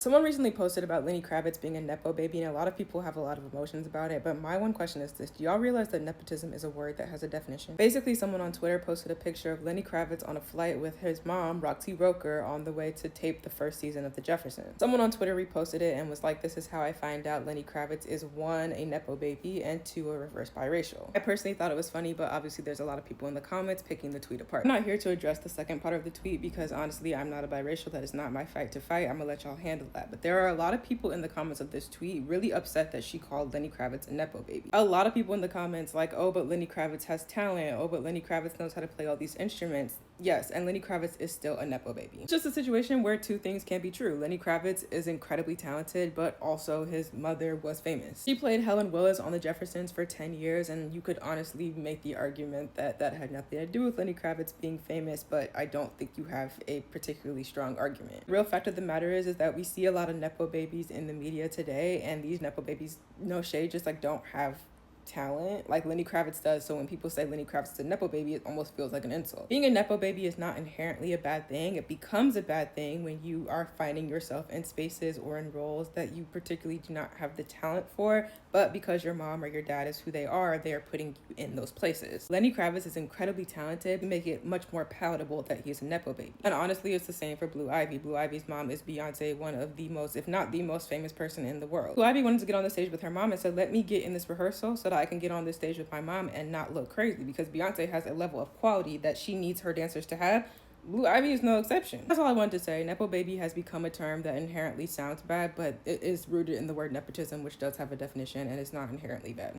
Someone recently posted about Lenny Kravitz being a Nepo baby, and a lot of people have a lot of emotions about it, but my one question is this. Do y'all realize that nepotism is a word that has a definition? Basically, someone on Twitter posted a picture of Lenny Kravitz on a flight with his mom, Roxy Roker, on the way to tape the first season of The Jeffersons. Someone on Twitter reposted it and was like, this is how I find out Lenny Kravitz is 1, a Nepo baby, and 2, a reverse biracial. I personally thought it was funny, but obviously there's a lot of people in the comments picking the tweet apart. I'm not here to address the second part of the tweet because honestly, I'm not a biracial. That is not my fight to fight. I'm gonna let y'all handle that. But there are a lot of people in the comments of this tweet really upset that she called Lenny Kravitz a Nepo baby. A lot of people in the comments like, oh, but Lenny Kravitz has talent. Oh, but Lenny Kravitz knows how to play all these instruments. Yes, and Lenny Kravitz is still a Nepo baby. It's just a situation where two things can be true. Lenny Kravitz is incredibly talented, but also his mother was famous. She played Helen Willis on The Jeffersons for 10 years, and you could honestly make the argument that that had nothing to do with Lenny Kravitz being famous, but I don't think you have a particularly strong argument. The real fact of the matter is that we see a lot of Nepo babies in the media today, and these Nepo babies, no shade, just like don't have talent like Lenny Kravitz does. So when people say Lenny Kravitz is a Nepo baby, it almost feels like an insult. Being a Nepo baby is not inherently a bad thing. It becomes a bad thing when you are finding yourself in spaces or in roles that you particularly do not have the talent for, but because your mom or your dad is who they are putting you in those places. Lenny Kravitz is incredibly talented to make it much more palatable that he's a Nepo baby. And honestly, it's the same for Blue Ivy. Blue Ivy's mom is Beyonce, one of the most, if not the most famous person in the world. Blue Ivy wanted to get on the stage with her mom and said, let me get in this rehearsal so that I can get on this stage with my mom and not look crazy, because Beyonce has a level of quality that she needs her dancers to have. Blue Ivy is no exception. That's all I wanted to say. Nepo baby has become a term that inherently sounds bad, but it is rooted in the word nepotism, which does have a definition, and it's not inherently bad.